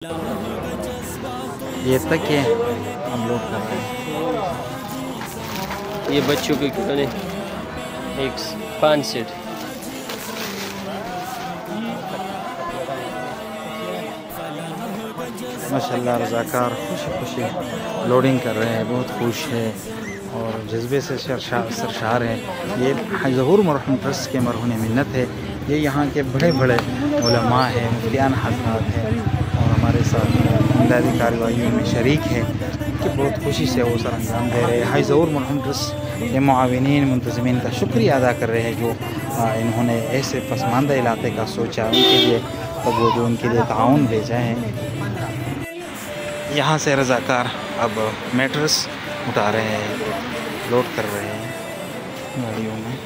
یہ تک ہے ہم لوگ کر رہے ہیں. یہ بچوں کے کھلونے 5 سیٹ. ماشاءاللہ رضاکار خوشی خوشی لوڈنگ کر رہے ہیں، بہت خوش ہے اور جذبے سے سرشار ہے. یہ ظہور مرحوم ٹرسٹ کے مرہون منت ہے. یہ یہاں کے بڑے بڑے علماء ہیں، مفتیان حضرات ہیں اور ہمارے ساتھ امدادی کارروائیوں میں شریک ہے کہ بہت خوشی سے وہ سر انجام دے رہے ہیں. ظہور مرحوم ٹرسٹ کے معاونین منتظمین کا شکریہ ادا کر رہے ہیں جو انہوں نے ایسے پسماندہ علاقے کا سوچا، ان کے لیے جو ان کے لیے تعاون بھیجا ہے. یہاں سے رضاکار اب میٹرس اٹھا رہے ہیں، لوڈ کر رہے ہیں گاڑیوں میں.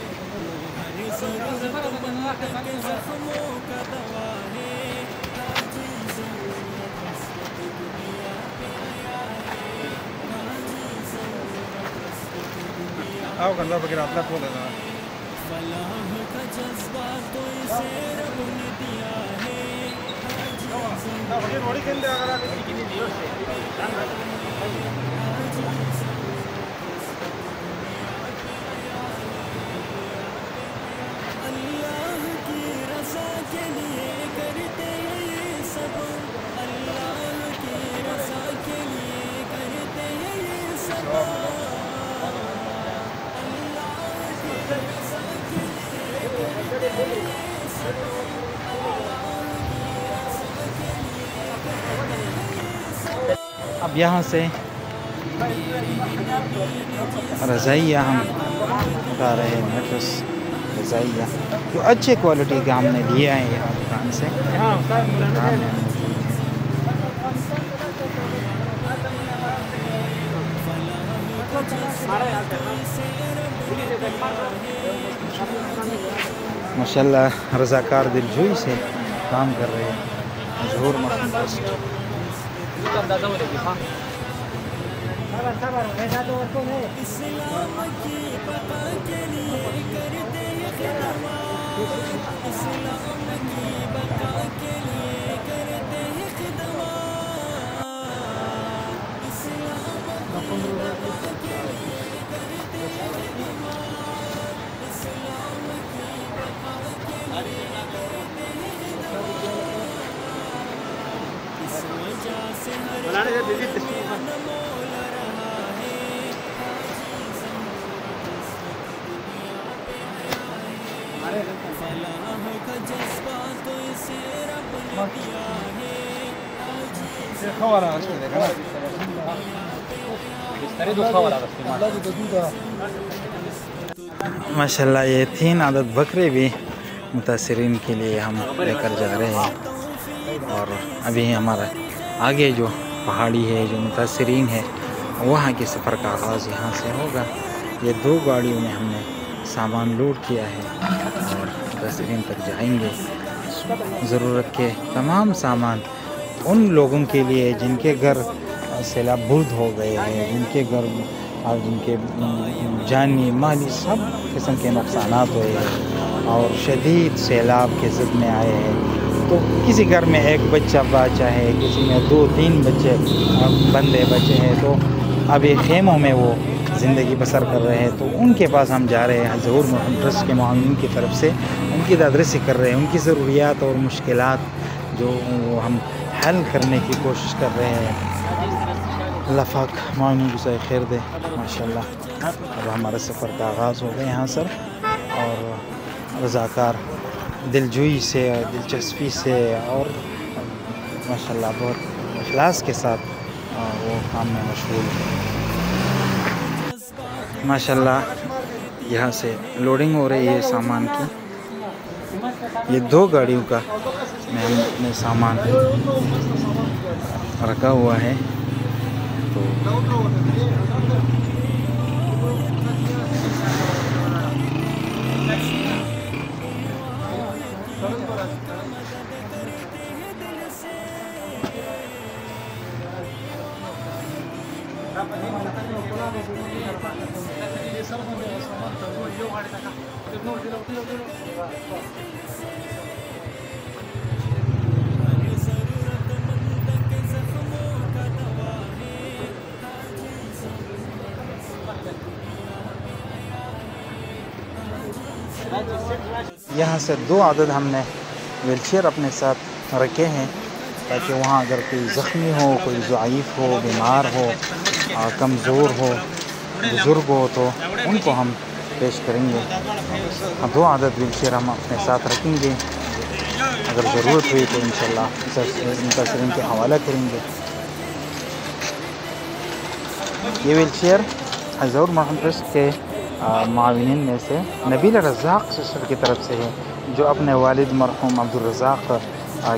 اب یہاں سے رضائیہ ہم اٹھا رہے ہیں، میٹرس رضائیہ جو اچھے کوالٹی کا ہم نے لیا ہے یہاں دکان سے. ماشاءاللہ رضاکار دلجوئی سے کام کر رہے ہیں. ظہور مرحوم ٹرسٹ ماشاءاللہ. یہ 3 عدد بکرے بھی متاثرین کے لیے ہم لے کر جا رہے ہیں اور ابھی ہمارا آگے جو پہاڑی ہے، جو متاثرین ہے، وہاں کے سفر کا آغاز یہاں سے ہوگا. یہ 2 گاڑیوں میں ہم نے سامان لوڈ کیا ہے اور متاثرین تک جائیں گے. ضرورت کے تمام سامان ان لوگوں کے لیے جن کے گھر سیلاب برد ہو گئے ہیں، جن کے گھر اور جن کے جانی مالی سب قسم کے نقصانات ہوئے ہیں اور شدید سیلاب کے زد میں آئے ہیں. تو کسی گھر میں 1 بچہ بچا ہے، کسی میں 2-3 بچے بندے بچے ہیں، تو ابھی خیموں میں وہ زندگی بسر کر رہے ہیں. تو ان کے پاس ہم جا رہے ہیں. ظہور مرحوم ٹرسٹ کے معاونین کی طرف سے ان کی دادرسی کر رہے ہیں، ان کی ضروریات اور مشکلات جو ہم حل کرنے کی کوشش کر رہے ہیں. اللہ پاک معاونین کو جزائے خیر دے. ماشاءاللہ اب ہمارے سفر کا آغاز ہو گیا یہاں سر، اور رضاکار دلجوئی سے اور دلچسپی سے اور ماشاءاللہ بہت اخلاص کے ساتھ وہ کام میں مشغول ہے. ماشاءاللہ یہاں سے لوڈنگ ہو رہی ہے سامان کی. یہ 2 گاڑیوں کا میں نے سامان رکھا ہوا ہے. تو یہاں سے 2 عدد ہم نے ویل چیئر اپنے ساتھ رکھے ہیں تاکہ وہاں اگر کوئی زخمی ہو، کوئی ضعیف ہو، بیمار ہو، کمزور ہو، بزرگ ہو تو ان کو ہم پیش کریں گے. 2 عدد ویل چیئر ہم اپنے ساتھ رکھیں گے، اگر ضرورت ہوئی تو انشاءاللہ متاثرین کے حوالہ کریں گے. یہ ویل چیئر حضور مرحوم ٹرسٹ کے معاونین میں سے نبیل رزاق سسٹر کی طرف سے ہے، جو اپنے والد مرحوم عبدالرزاق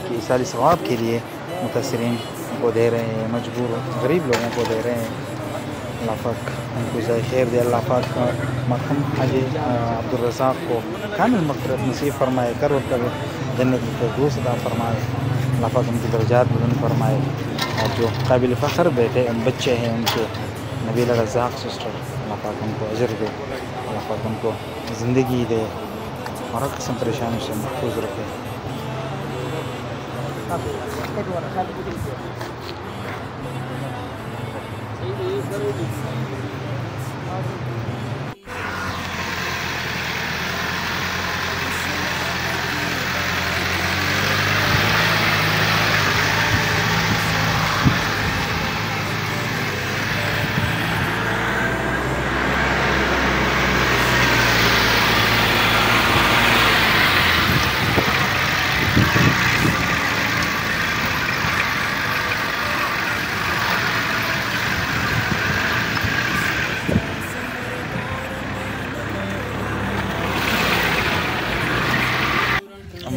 کی ایصال ثواب کے لیے متاثرین کو دے رہے ہیں، مجبور غریب لوگوں کو دے رہے ہیں. اللہ پاک ان کو جزائے خیر دے. اللہ پاک مرحوم حاجی عبدالرزاق کو کامل مغفرت نصیب فرمائے، کر جنت الفردوس عطا فرمائے. اللہ پاک ان کی درجات بلند فرمائے، اور جو قابل فخر بچے ہیں ان کے نبیل رزاق سسٹر، اللہ پاک ان کو اجر دے، اللہ پاک ان کو زندگی دے اور ہر قسم پریشانی سے محفوظ رکھے.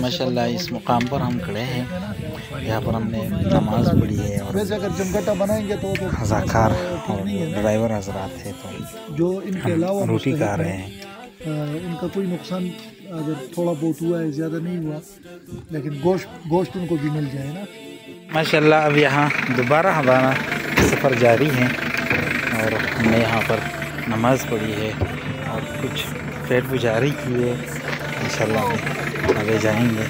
ماشاءاللہ اس مقام پر ہم کھڑے ہیں، یہاں پر ہم نے نماز پڑھی ہے اور ویسے اگر جمگٹا بنائیں گے تو رضاکار اور ڈرائیور حضرات ہیں تو جو ان کے علاوہ روٹی کھا رہے ہیں. ان کا کوئی نقصان اگر تھوڑا بہت ہوا ہے، زیادہ نہیں ہوا، لیکن گوشت ان کو بھی مل جائے نا. ماشاءاللہ اب یہاں دوبارہ ہمارا سفر جاری ہے اور ہم نے یہاں پر نماز پڑھی ہے اور کچھ پیٹ گزاری کی ہے. انشاءاللہ ہم آگے جائیں گے.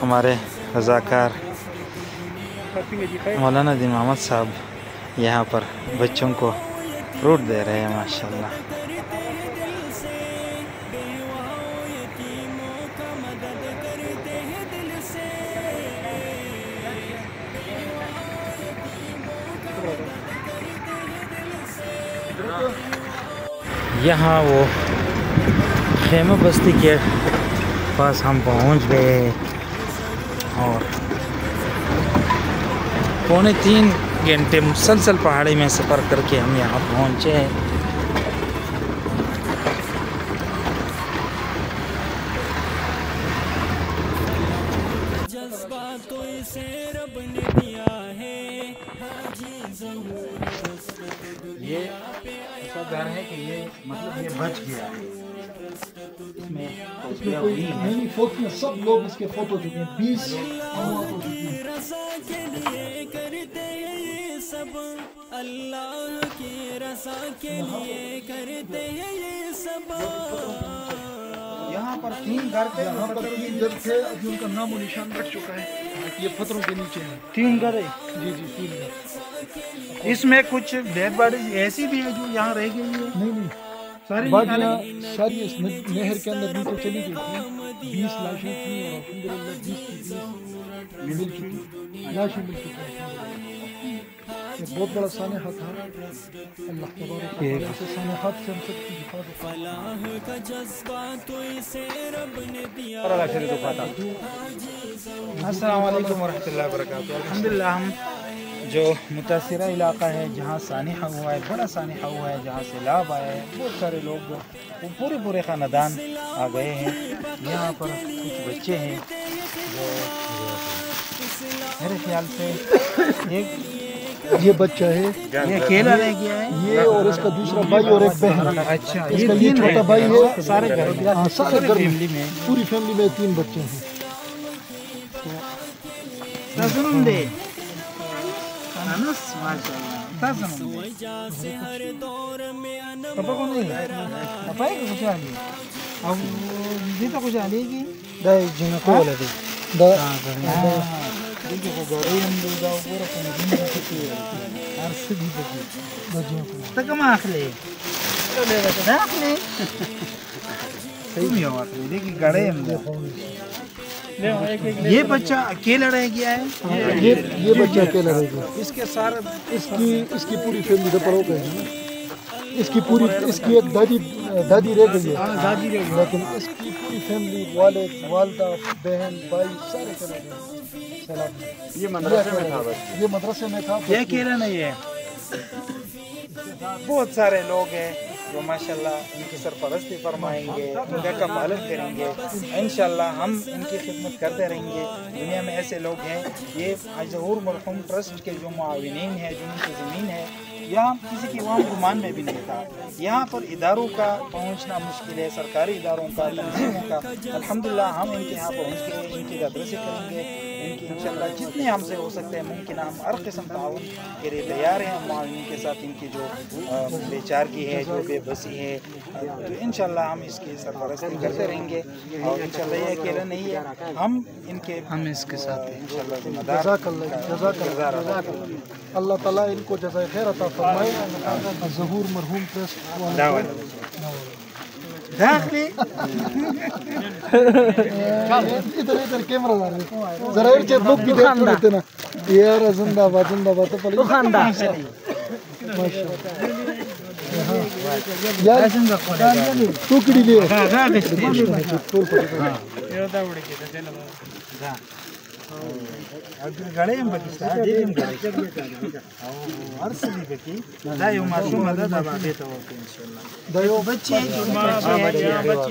ہمارے رضاکار مولانا دین محمد صاحب یہاں پر بچوں کو فروٹ دے رہے ہیں. ماشاءاللہ یہاں وہ خیمہ بستی کے پاس ہم پہنچ گئے اور 2.25 گھنٹے مسلسل پہاڑی میں سفر کر کے ہم یہاں پہنچے ہیں. یہ ایسا گھر ہے کہ یہ مطلب یہ بچ گیا ہے. اس میں کوئی نہیں فوٹو، سب لوگ اس کے فوٹو چکے ہیں، 20 سب اللہ کی رضا کے لیے کرتے ہیں یہ سب. یہاں پر 3 گھر تھے، یہاں پر 3 گھر تھے، ابھی ان کا نام و نشان رکھ چکا ہے. یہ پتھروں کے نیچے ہے. 3 گھر ہے. جی 3 گھر. اس میں کچھ ڈیڈ باڈی ایسی بھی ہے جو یہاں رہ گئی ہے. نہیں ساری ساری اس نہر کے اندر نیچے چلی گئی تھی. 20 لاشیں تھیں اور الحمدللہ 20 کی 20 مل چکی لاشیں مل چکی ہیں۔ ایک بہت بڑا سانحہ تھا، اللہ تبارک و تعالیٰ سے سانحات سے ہم سب کی حفاظت کرے۔ فلاح کا جذبہ تو اسے رب نے دیا۔ السلام علیکم ورحمۃ اللہ وبرکاتہ۔ الحمدللہ ہم جو متاثرہ علاقہ ہے جہاں سانحہ ہوا ہے، بڑا سانحہ ہوا ہے، جہاں سیلاب آیا ہے، بہت سارے لوگ وہ پورے خاندان آ گئے ہیں۔ یہاں پر کچھ بچے ہیں جو میرے خیال سے یہ بچہ ہے، یہ اکیلا رہ گیا ہے، یہ اور اس کا دوسرا بھائی اور ایک بہن۔ اچھا اس کا یہ چھوٹا بھائی ہے، سارے گھر ہاں سارے گھر میں فیملی میں پوری فیملی میں 3 بچے ہیں۔ تاسنم دے انس ماشاءاللہ تاسنم دے وجہ سے ہر دور میں پاپا کون ہے پاپا ہے کچھ علی اب دیتا کچھ علی کی دای جنا کولا دی دا دیکھو کو گوری ہم دو دا پورا کون دین کی ہر سدی بکی دا جنا کو تکم اخلے دا اخلے صحیح نہیں ہوا دیکھیں گڑے ہم یہ بچہ اکیلا رہ گیا ہے، یہ بچہ اکیلا رہ گیا۔ اس کے سارا اس کی پوری فیملی سے پڑو گئے ہیں، اس کی ایک دادی رہ گئی ہے، لیکن اس کی پوری فیملی والد والدہ بہن بھائی سارے چلے گئے سیلاب میں۔ یہ مدرسے میں تھا، یہ اکیلا نہیں ہے، بہت سارے لوگ ہیں جو ماشاءاللہ ان کی سرپرستی فرمائیں گے، ان کا کفالت کریں گے، انشاءاللہ ہم ان کی خدمت کرتے رہیں گے۔ دنیا میں ایسے لوگ ہیں، یہ حاج ظہور مرحوم ٹرسٹ کے جو معاونین ہیں، جو ان کی زمین ہے، یہاں کسی کے وہاں گمان میں بھی نہیں تھا۔ یہاں پر اداروں کا پہنچنا مشکل ہے، سرکاری اداروں کا، تنظیموں کا۔ الحمدللہ ہم ان کے یہاں پہنچ کے ان کی تدریسی کریں گے، ان کی انشاءاللہ جتنے ہم سے ہو سکتے ہیں ممکن ہم ہر قسم تعاون کے لیے تیار ہیں۔ معاونین کے ساتھ ان کی جو بے چارگی ہے، جو بے بسی ہے، تو انشاءاللہ ہم اس کی سرپرستی کرتے رہیں گے، اور انشاءاللہ یہ اکیلا نہیں ہے، ہم اس کے ساتھ ہیں انشاءاللہ ذمہ دار کردار ادا کریں گے۔ اللہ تعالیٰ ان کو جزائے خیر عطا فرمائے۔ ظہور مرحوم ٹرسٹ داخلی ادھر کیمرہ دار ذرا ارچے بک بھی دیکھ لیتے نا یار۔ زندہ باد تو پڑی ٹوکڑی لے گڑے ہم پاکستان دیکھیں گڑے ہر سبھی بکی دایو معصوم ہے دا بیٹا ہوتے ہیں انشاءاللہ۔ دایو بچے جو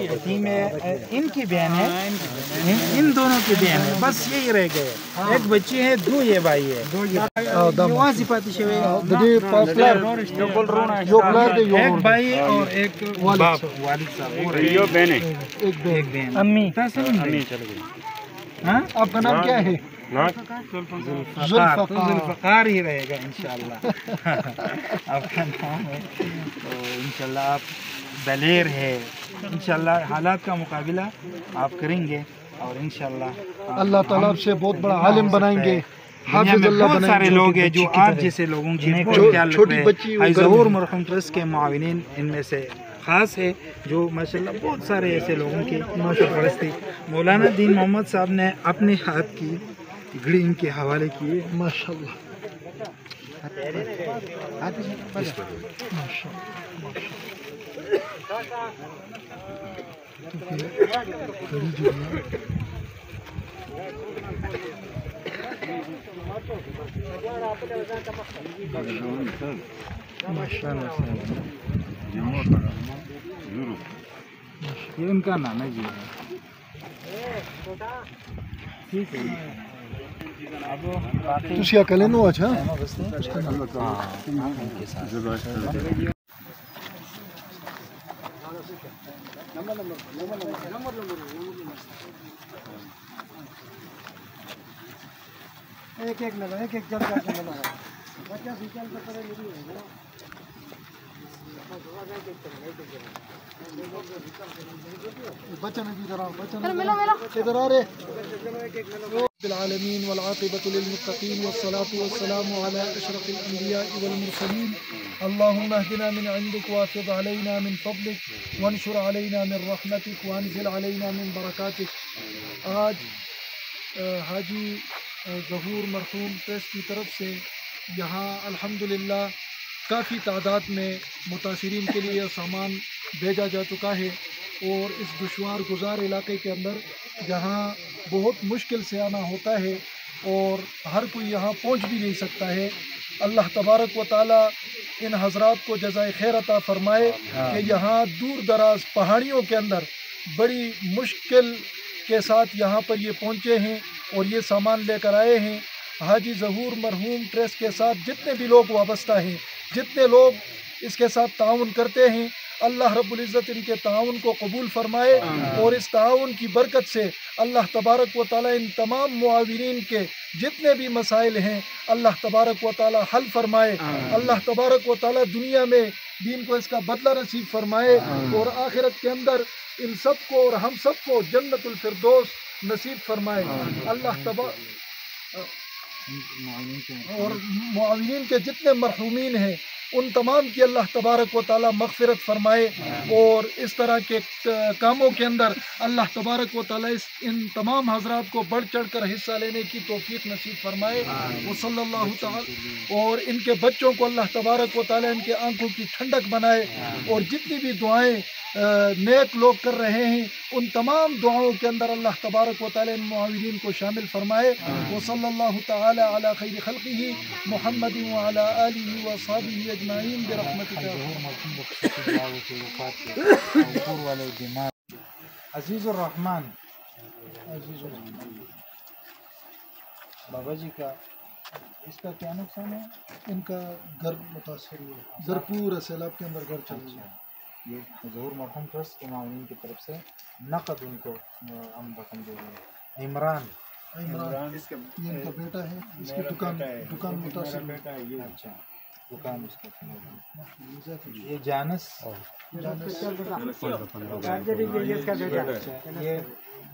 بچی میں ان کی بہن ہے، ان دونوں کی بہن ہے، بس یہی رہ گئے، ایک بچی ہے، 2 یہ بھائی ہے، وہاں سے پاتی شوی ایک بھائی اور ایک والد صاحب، یہ بہن ہے، ایک بہن امی آپ کا نام کیا ہے؟ ذوالفقار ہی رہے گا انشاءاللہ آپ کا نام ہے، تو انشاءاللہ آپ دلیر ہے، انشاءاللہ حالات کا مقابلہ آپ کریں گے، اور انشاءاللہ اللہ تعالیٰ آپ سے بہت بڑا عالم بنائیں گے، حافظ اللہ بنائیں گے۔ بہت سارے لوگ ہیں جو آپ جیسے لوگوں کی چھوٹی بچی ظہور مرحوم ٹرسٹ کے معاونین ان میں سے خاص ہے، جو ماشاءاللہ بہت سارے ایسے لوگوں کی سرپرستی مولانا دین محمد صاحب نے اپنے ہاتھ کی گھڑی ان کے حوالے کیے ماشاءاللہ۔ یہ ان کا نانا جی ہے، ٹھیک ہے۔ تسی اکلے نو اچھا ایک لگا ایک جڑ کا لگا بچہ سیکل کا کرے نہیں ہے بچہ نہیں ادھر ادھر آ رہے رب العالمين والعاقبة للمتقين والصلاة والسلام على أشرف الأنبياء والمرسلين اللهم اهدنا من عندك وافض علينا من فضلك وانشر علينا من رحمتك وانزل علينا من بركاتك۔ آج حاجی ظہور مرحوم پریس کی طرف سے یہاں الحمدللہ کافی تعداد میں متاثرین کے لیے سامان بھیجا جا چکا ہے، اور اس دشوار گزار علاقے کے اندر جہاں بہت مشکل سے آنا ہوتا ہے اور ہر کوئی یہاں پہنچ بھی نہیں سکتا ہے، اللہ تبارک و تعالی ان حضرات کو جزائے خیر عطا فرمائے کہ یہاں دور دراز پہاڑیوں کے اندر بڑی مشکل کے ساتھ یہاں پر یہ پہنچے ہیں اور یہ سامان لے کر آئے ہیں۔ حاجی ظہور مرحوم ٹرسٹ کے ساتھ جتنے بھی لوگ وابستہ ہیں، جتنے لوگ اس کے ساتھ تعاون کرتے ہیں، اللہ رب العزت ان کے تعاون کو قبول فرمائے، اور اس تعاون کی برکت سے اللہ تبارک و تعالی ان تمام معاونین کے جتنے بھی مسائل ہیں اللہ تبارک و تعالی حل فرمائے، اللہ تبارک و تعالی دنیا میں دین کو اس کا بدلہ نصیب فرمائے، اور آخرت کے اندر ان سب کو اور ہم سب کو جنت الفردوس نصیب فرمائے۔ اللہ اور معاونین کے جتنے مرحومین ہیں ان تمام کی اللہ تبارک و تعالی مغفرت فرمائے، اور اس طرح کے کاموں کے اندر اللہ تبارک و تعالی ان تمام حضرات کو بڑھ چڑھ کر حصہ لینے کی توفیق نصیب فرمائے، وصلی اللہ تعالی، اور ان کے بچوں کو اللہ تبارک و تعالی ان کے آنکھوں کی ٹھنڈک بنائے، اور جتنی بھی دعائیں نیک لوگ کر رہے ہیں ان تمام دعاؤں کے اندر اللہ تبارک و تعالی ان معاونین کو شامل فرمائے، وصلی اللہ تعالی علی خیر خلقہ محمد وعلی آلہ وصحبہ اجمعین برحمتک۔ عزیز الرحمن بابا جی کا اس کا کیا نقصان ہے؟ ان کا گھر متاثر ہوا، گھر پورا سیلاب کے اندر گھر چل گیا۔ یہ ظہور مرحوم ٹرسٹ کے معاونین کی طرف سے نقد ان کو ہم رقم دے رہے ہیں۔ عمران یہ ان کا بیٹا ہے، اس کی دکان متاثر ہوئی۔ اچھا، دکان اس کا۔ یہ جانس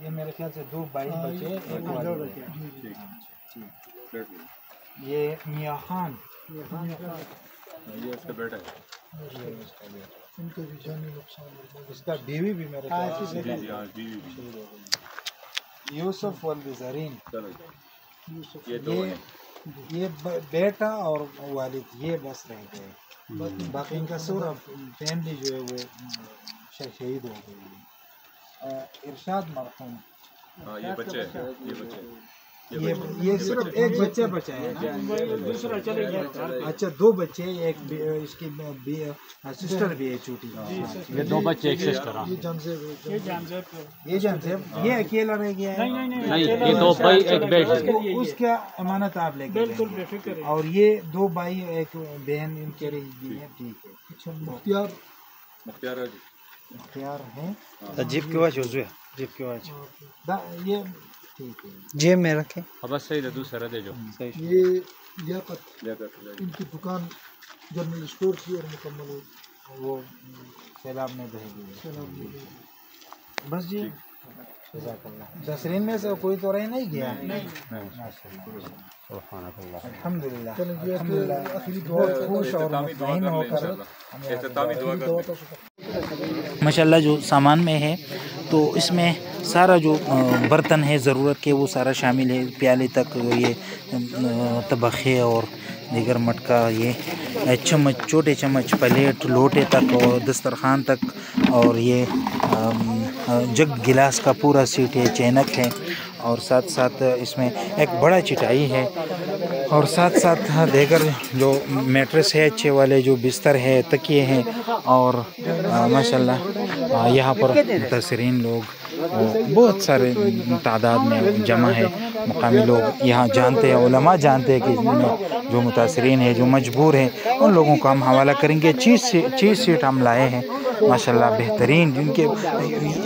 یہ میرے خیال سے 2 بھائی بچے، ایک والد ہے۔ یہ میاں خان یہ اس کا بیٹا ہے، ان کا بھی جانی نقصان ہے۔ اس کا بیوی بھی میرے خیال سے بیوی یوسف والدزرین، یہ 2 ہیں۔ یہ بیٹا اور والد یہ بس رہ گئے، باقی ان کا سورا فیملی جو ہے وہ شہید ہو گئی۔ ارشاد مرحوم، ہاں یہ بچے ہیں، یہ بچے ہیں۔ یہ صرف ایک بچہ بچا ہے نا؟ اچھا 2 بچے، ایک اس کی سسٹر بھی ہے چھوٹی، یہ 2 بچے ایک سسٹر۔ یہ جانزیب یہ اکیلا رہ گیا ہے؟ نہیں، یہ 2 بھائی ایک بیٹی۔ اس کا امانت آپ لے کے گئے، اور یہ 2 بھائی ایک بہن ان کے رہ گئی ہے، ٹھیک ہے۔ اچھا مختار ہے جی، اختیار ہے جیب کی آواز ہے، جیب کی آواز یہ ٹھیک ہے۔ جیب میں رکھے۔ بس صحیح ہے، دوسرا دے جو۔ یہ لیاقت ان کی دکان جنرل اسٹور کی اور مکمل وہ سیلاب میں بہہ گئی۔ سیلاب میں گئی۔ بس جی، جزاک اللہ۔ نسرین میں سے کوئی تو رہ نہیں گیا؟ الحمدللہ، چلیں جی، الحمدللہ، آخری دعا بہت خوش اور مطمئن ہو کر اختتامی دعا کرتے ہیں۔ ماشاءاللہ جو سامان میں ہے تو اس میں سارا جو برتن ہے ضرورت کے وہ سارا شامل ہے، پیالے تک، یہ طبخے اور دیگر مٹکا، یہ چمچ، چھوٹے چمچ، پلیٹ، لوٹے تک، اور دسترخوان تک، اور یہ جگ گلاس کا پورا سیٹ ہے، چینک ہے، اور ساتھ ساتھ اس میں ایک بڑا چٹائی ہے، اور ساتھ ساتھ دیگر جو میٹرس ہے اچھے والے، جو بستر ہے، تکیے ہیں، اور ماشاءاللہ یہاں پر متاثرین لوگ بہت سارے تعداد میں جمع ہے، مقامی لوگ یہاں جانتے ہیں، علماء جانتے ہیں کہ ان میں جو متاثرین ہیں، جو مجبور ہیں، ان لوگوں کو ہم حوالہ کریں گے۔ چیز سیٹ ہم لائے ہیں ماشاءاللہ بہترین، جن کے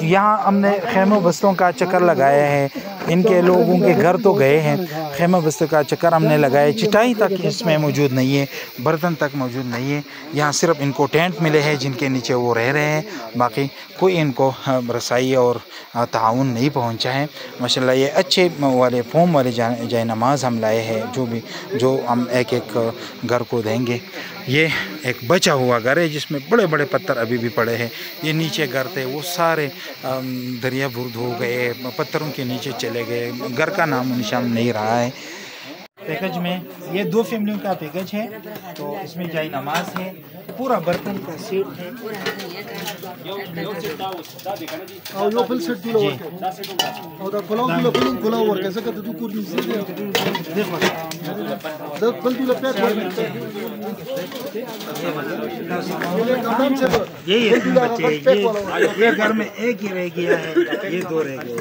یہاں ہم نے خیموں بستوں کا چکر لگایا ہے، ان کے لوگوں کے گھر تو گئے ہیں، خیمہ بستوں کا چکر ہم نے لگایا، چٹائی تک اس میں موجود نہیں ہے، برتن تک موجود نہیں ہے، یہاں صرف ان کو ٹینٹ ملے ہیں جن کے نیچے وہ رہ رہے ہیں، باقی کوئی ان کو رسائی اور تعاون نہیں پہنچا ہے۔ ماشاءاللہ یہ اچھے والے فوم والے جائے نماز ہم لائے ہیں، جو ہم ایک ایک گھر کو دیں گے۔ یہ ایک بچا ہوا گھر ہے جس میں بڑے بڑے پتھر ابھی بھی پڑے ہیں. یہ نیچے گھر تھے وہ سارے دریا برد ہو گئے, پتھروں کے نیچے چلے گئے, گھر کا نام و نشان نہیں رہا ہے. پیکج میں یہ 2 فیملیوں کا پیکج ہے. تو اس میں جائے نماز ہے, پورا برتن کا سیٹ ہے. یہی بچے یہ گھر میں ایک ہی رہ گیا ہے, یہ 2 رہ گئے.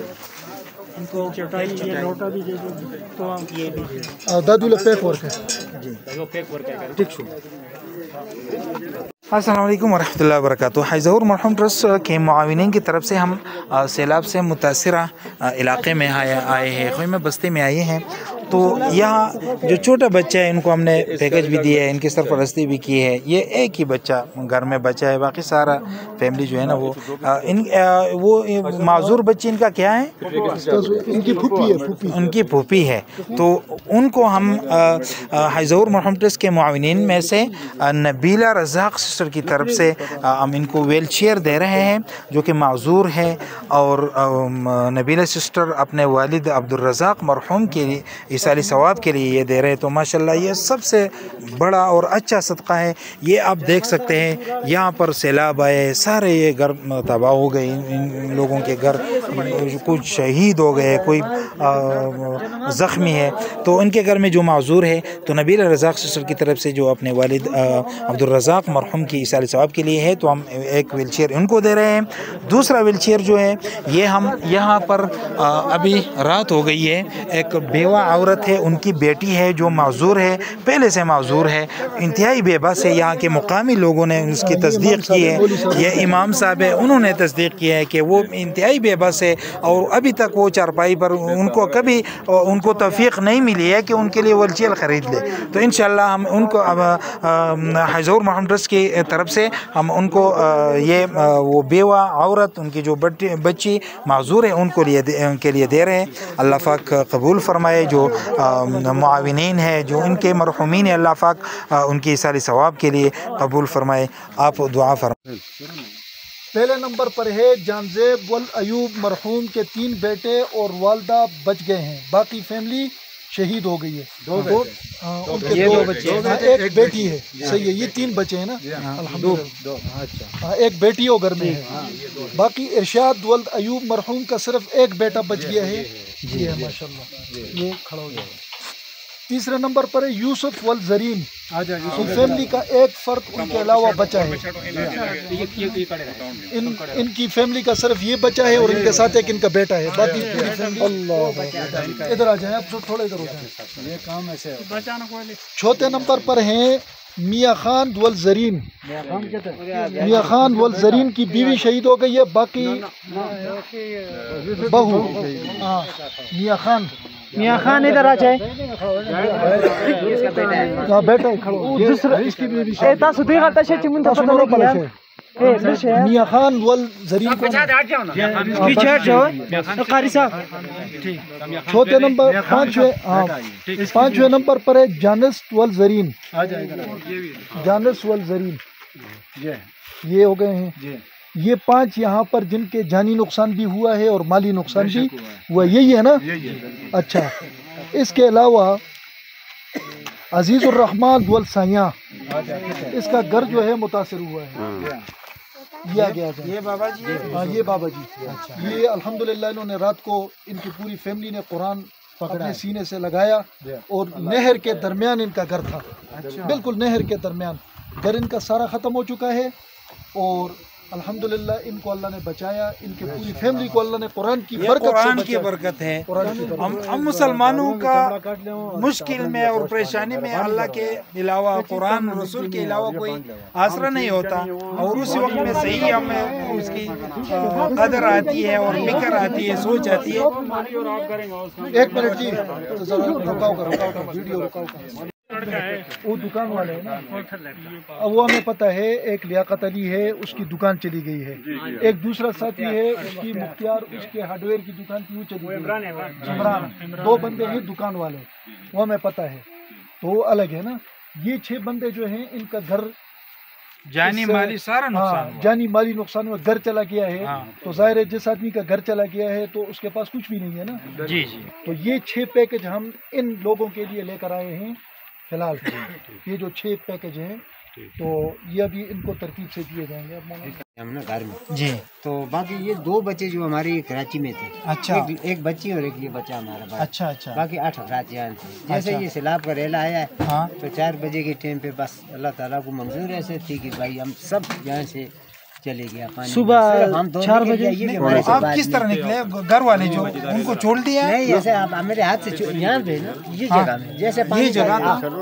ان کو لوٹا بھی دے دو تو یہ بھی دادو پیک ورک ہے. السلام علیکم ورحمۃ اللہ وبرکاتہ. حاجی ظہور مرحوم ٹرسٹ کے معاونین کی طرف سے ہم سیلاب سے متاثرہ علاقے میں آئے ہیں, خیمہ بستی میں آئے ہیں. تو یہاں جو چھوٹا بچہ ہے ان کو ہم نے پیکج بھی دیا ہے, ان کی سرپرستی بھی کی ہے. یہ ایک ہی بچہ گھر میں بچہ ہے, باقی سارا فیملی جو ہے نا وہ معذور بچے ان کا کیا ہے, ان کی پھوپھی ہے. ان کی پھوپھی ہے. تو ان کو ہم حاجی ظہور مرحوم ٹرسٹ کے معاونین میں سے نبیلہ رزاق سسٹر کی طرف سے ہم ان کو ویل چیئر دے رہے ہیں جو کہ معذور ہے. اور نبیلہ سسٹر اپنے والد عبدالرزاق مرحوم کے لیے ایصال ثواب کے لیے یہ دے رہے ہیں. تو ماشاءاللہ یہ سب سے بڑا اور اچھا صدقہ ہے. یہ آپ دیکھ سکتے ہیں یہاں پر سیلاب آئے, سارے یہ گھر تباہ ہو گئے, ان لوگوں کے گھر کچھ شہید ہو گئے, کوئی زخمی ہے. تو ان کے گھر میں جو معذور ہے تو نبیلہ رزاق سسٹر کی طرف سے جو اپنے والد عبدالرزاق مرحوم کی ایصال ثواب کے لیے ہے تو ہم ایک ویل چیئر ان کو دے رہے ہیں. دوسرا ویل چیئر جو ہے یہ ہم یہاں پر ابھی رات ہو گئی ہے, ایک بیوہ عورت ہے, ان کی بیٹی ہے جو معذور ہے, پہلے سے معذور ہے, انتہائی بے بس ہے. یہاں کے مقامی لوگوں نے اس کی تصدیق کی ہے, یہ امام صاحب ہے انہوں نے تصدیق کیا ہے کہ وہ انتہائی بے بس ہے اور ابھی تک وہ چارپائی پر ان کو کبھی ان کو توفیق نہیں ملی ہے کہ ان کے لیے ویل چیئر خرید لے. تو انشاءاللہ ہم ان کو حاجی ظہور مرحوم ٹرسٹ کی طرف سے ہم ان کو یہ وہ بیوہ عورت ان کی جو بچی معذور ہے ان کے لیے دے رہے ہیں. اللہ پاک قبول فرمائے. جو معاونین ہیں جو ان کے مرحومین ہیں اللہ پاک ان کی ایصال ثواب کے لیے قبول فرمائے. آپ دعا فرمائیں. پہلے نمبر پر ہے جانزیب والایوب مرحوم کے 3 بیٹے اور والدہ بچ گئے ہیں, باقی فیملی شہید ہو گئی ہے. ان کے 2 بچے, ایک بیٹی ہے. صحیح ہے, یہ 3 بچے ہیں نا الحمدللہ. ایک بیٹی اور گھر میں ہے. باقی ارشاد ولد ایوب مرحوم کا صرف ایک بیٹا بچ گیا ہے. جی ہے ماشاءاللہ, یہ کھڑا ہو گیا. تیسرے نمبر پر ہے یوسف والزرین, فیملی کا ایک فرد ان کے علاوہ بچا ہے. ان کی فیملی کا صرف یہ بچا ہے اور ان کے ساتھ ایک ان کا بیٹا ہے. باقی پوری فیملی ادھر آ جائیں, آپ تھوڑا ادھر ہو جائیں. یہ کام ایسے. چوتھے نمبر پر ہیں میاں خان والزرین. میاں خان والزرین کی بیوی شہید ہو گئی ہے, باقی بہو میاں خان ادھر آ جائے. بیٹا میاں خان والزرین. چوتھے نمبر 5ویں نمبر پر ہے جانس والزرین. جانس والزرین یہ ہو گئے ہیں. یہ 5 یہاں پر جن کے جانی نقصان بھی ہوا ہے اور مالی نقصان بھی ہوا, یہی ہے نا. اچھا, اس کے علاوہ عزیز الرحمان والسایاں, اس کا گھر جو ہے متاثر ہوا ہے. یہ آ گیا یہ بابا جی. ہاں یہ بابا جی. یہ الحمدللہ انہوں نے رات کو ان کی پوری فیملی نے قرآن اپنے سینے سے لگایا اور نہر کے درمیان ان کا گھر تھا, بالکل نہر کے درمیان. گھر ان کا سارا ختم ہو چکا ہے اور الحمدللہ ان کو اللہ نے بچایا. ان کی پوری فیملی کو اللہ نے قرآن کی برکت ہے. ہم مسلمانوں کا مشکل میں اور پریشانی میں اللہ کے علاوہ, قرآن رسول کے علاوہ کوئی آسرا نہیں ہوتا, اور اسی وقت میں صحیح ہمیں اس کی قدر آتی ہے اور فکر آتی ہے, سوچ آتی ہے. 1 منٹ جی, رکاؤ ویڈیو رکاؤ. وہ دکان والے ہیں نا, وہ ہمیں پتہ ہے. ایک لیاقت علی ہے, اس کی دکان چلی گئی ہے. ایک دوسرا ساتھی ہے, اس کی مختار, اس کے ہارڈ ویئر کی دکان تھی, وہ چلی گئی. عمران. 2 بندے ہیں دکان والے, وہ ہمیں پتہ ہے. تو وہ الگ ہے نا. یہ 6 بندے جو ہیں ان کا گھر جانی مالی سارا نقصان ہوا. جانی مالی نقصان ہوا، گھر چلا گیا ہے. ہاں. تو ظاہر ہے جس آدمی کا گھر چلا گیا ہے تو اس کے پاس کچھ بھی نہیں ہے نا. جی جی. تو یہ 6 پیکج ہم ان لوگوں کے لیے لے کر آئے ہیں فی الحال. یہ جو 6 پیکج ہیں تو یہ ابھی ان کو ترتیب سے دیے جائیں گے. ہم نا گھر میں جی. تو باقی یہ 2 بچے جو ہمارے کراچی میں تھے، اچھا ایک بچی اور ایک یہ بچہ ہمارا بڑا. اچھا اچھا. باقی 8 افراد یہاں تھے. جیسے یہ سیلاب کا ریلا آیا ہے ہاں. تو 4 بجے کے ٹائم پہ بس اللہ تعالیٰ کو منظور ایسے تھی کہ بھائی ہم سب یہاں سے چلے گیا پانی. صبح صرف ہم 4 بجے آپ کس طرح نکلے؟ گھر والے جو ان کو چھوڑ دیا؟ نہیں، جیسے آپ میرے ہاتھ سے یہاں پہ نا یہ جگہ میں جیسے پانی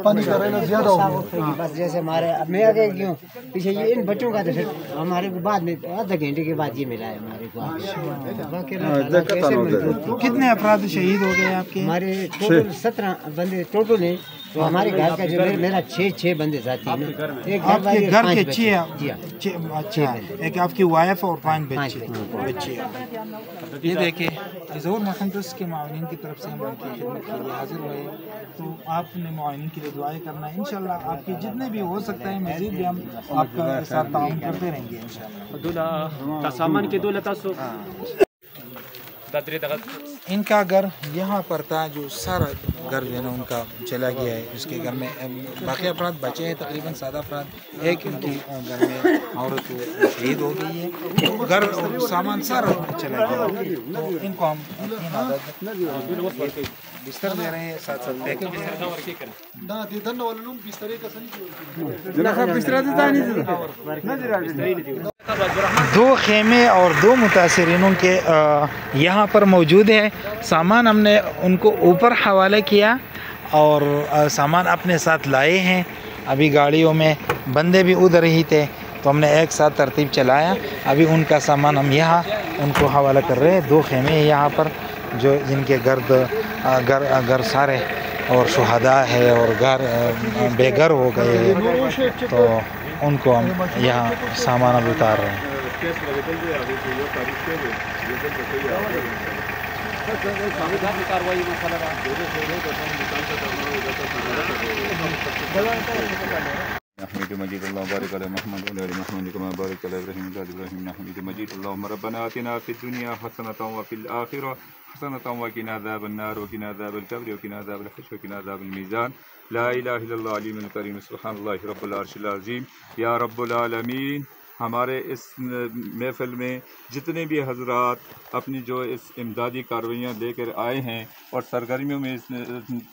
پانی کا ریلا زیادہ ہو گیا. بس جیسے ہمارے اب میں آگے کیوں پیچھے یہ ان بچوں کا تو پھر ہمارے کو بعد میں آدھا گھنٹے کے بعد یہ ملا ہے ہمارے کو. کتنے افراد شہید ہو گئے آپ کے؟ ہمارے ٹوٹل 17 بندے ٹوٹل ہیں. تو ہمارے گھر کا جو میرا 6 بندے ذاتی ہیں. ایک آپ کے گھر کے 6. جی اچھا. ایک آپ کی وائف اور 5 بچے. یہ دیکھیں ظہور مقدس کے معاونین کی طرف سے ہم ان کی خدمت کے لیے حاضر ہوئے. تو آپ نے معاونین کے لیے دعائیں کرنا ہے. انشاءاللہ آپ کے جتنے بھی ہو سکتا ہے مزید بھی ہم آپ کا ساتھ تعاون کرتے رہیں گے انشاءاللہ. ان کا گھر یہاں پر تھا، جو سارا گھر جو ہے نا ان کا چلا گیا ہے. اس کے گھر میں باقی افراد بچے ہیں، تقریباً 7 افراد. ایک ان کی گھر میں عورت شہید ہو گئی ہے. گھر سامان سارا چلا گیا. تو ان کو ہم 3 عدد بستر دے رہے ہیں، ساتھ ساتھ پیکج دو خیمے اور 2 متاثرینوں کے یہاں پر موجود ہے. سامان ہم نے ان کو اوپر حوالہ کیا اور سامان اپنے ساتھ لائے ہیں. ابھی گاڑیوں میں بندے بھی ادھر ہی تھے تو ہم نے ایک ساتھ ترتیب چلایا. ابھی ان کا سامان ہم یہاں ان کو حوالہ کر رہے ہیں. 2 خیمے ہیں یہاں پر جو جن کے گھر سارے اور شہداء ہے اور گھر بے گھر ہو گئے ہیں. تو ان کو ہم یہاں سامان اب اتار رہے ہیں. حمید مجید اللهم بارك على محمد وعلى ال محمد كما باركت على ابراهيم وعلى ال ابراهيم انك حميد مجيد. اللهم ربنا آتنا في الدنيا حسنة وفي الآخرة حسنة وقنا عذاب النار وقنا عذاب القبر وقنا عذاب الحشر وقنا عذاب الميزان. لا اله الا الله العلي الكريم سبحان الله رب العرش العظيم. یا رب العالمین، ہمارے اس محفل میں جتنے بھی حضرات اپنی جو اس امدادی کاروائیاں لے کر آئے ہیں اور سرگرمیوں میں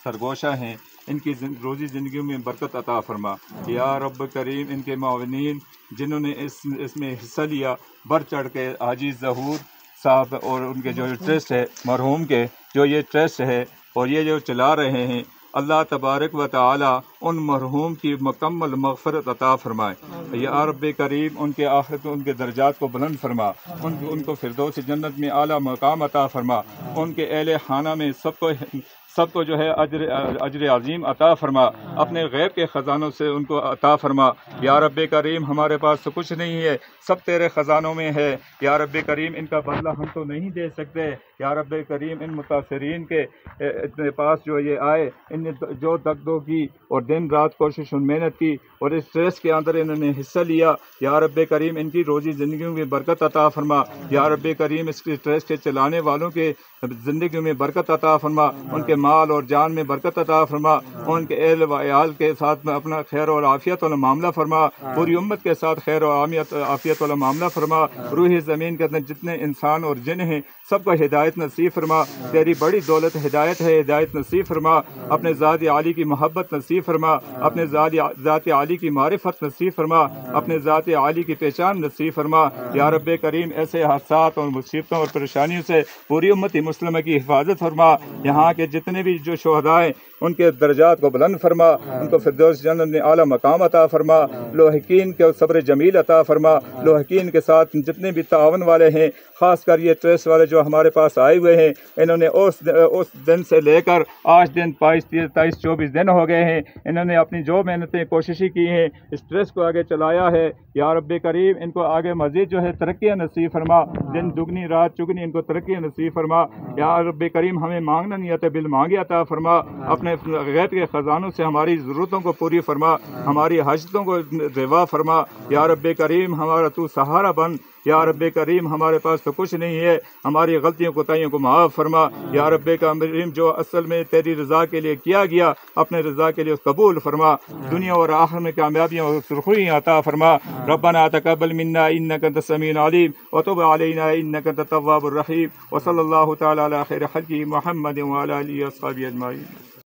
سرگوشہ ہیں، ان کی روزی زندگیوں میں برکت عطا فرما. یا رب کریم، ان کے معاونین جنہوں نے اس میں حصہ لیا بڑھ چڑھ کے، حاجی ظہور صاحب اور ان کے جو ٹرسٹ ہے مرحوم کے جو یہ ٹرسٹ ہے اور یہ جو چلا رہے ہیں، اللہ تبارک و تعالی ان مرحوم کی مکمل مغفرت عطا فرمائے. یا رب کریم، ان کے آخرت ان کے درجات کو بلند فرما، ان کو فردوس جنت میں اعلیٰ مقام عطا فرما. ان کے اہل خانہ میں سب کو جو ہے اجر عظیم عطا فرما. اپنے غیب کے خزانوں سے ان کو عطا فرما. یا رب کریم، ہمارے پاس تو کچھ نہیں ہے، سب تیرے خزانوں میں ہے. یا رب کریم، ان کا بدلہ ہم تو نہیں دے سکتے. یا رب کریم، ان متاثرین کے اتنے پاس جو یہ آئے، ان نے جو دگ دو کی اور دن رات کوشش اور محنت کی اور اس ٹریس کے اندر انہوں نے حصہ لیا. یا رب کریم، ان کی روزی زندگیوں میں برکت عطا فرما. یا رب کریم، اس ٹریس کے چلانے والوں کے زندگیوں میں برکت عطا فرما. ان کے مال اور جان میں برکت عطا فرما. ان کے اہل و عیال کے ساتھ میں اپنا خیر اور عافیت والا معاملہ فرما. پوری امت کے ساتھ خیر و عافیت والا معاملہ فرما. روح زمین کے اندر جتنے انسان اور جن ہیں سب کو ہدایت نصیب فرما. تیری بڑی دولت ہدایت ہے، ہدایت نصیب فرما. اپنے ذات عالی کی محبت نصیب فرما. اپنے ذات عالی کی معرفت نصیب فرما. اپنے ذات عالی کی پہچان نصیب فرما. یا رب کریم، ایسے حادثات اور مصیبتوں اور پریشانیوں سے پوری امت مسلمہ کی حفاظت فرما. یہاں کے جتنے بھی جو شہداء ہیں ان کے درجات کو بلند فرما. ان کو فردوس جنت میں اعلیٰ مقام عطا فرما. لوحقین کے صبر جمیل عطا فرما. لوحقین کے ساتھ جتنے بھی تعاون والے ہیں، خاص کر یہ ٹریس والے جو ہمارے پاس آئے ہوئے ہیں، انہوں نے اس دن سے لے کر آج دن 23-24 دن ہو گئے ہیں، انہوں نے اپنی جو محنتیں کوششیں کی ہیں اس ٹریس کو آگے چلایا ہے. یا رب کریم، ان کو آگے مزید جو ہے ترقیاں نصیب فرما. دن دگنی رات چگنی ان کو ترقیاں نصیب فرما. یا رب کریم، ہمیں مانگنا نہیں آتا، بل مانگے عطا فرما. اپنے اپنے غیب کے خزانوں سے ہماری ضرورتوں کو پوری فرما، ہماری حاجتوں کو روا فرما۔ یا رب کریم ہمارا تو سہارا بن، یا رب کریم ہمارے پاس تو کچھ نہیں ہے، ہماری غلطیوں کوتاہیوں کو معاف فرما۔ یا رب کریم جو اصل میں تیری رضا کے لیے کیا گیا، اپنے رضا کے لیے قبول فرما، دنیا اور آخرت میں کامیابیاں اور سرخرویاں عطا فرما۔ ربنا تقبل منا انك انت السميع العليم وتب علينا انك انت التواب الرحيم، وصلى الله تعالى على خير خلقه محمد وعلى اله وصحبه اجمعين۔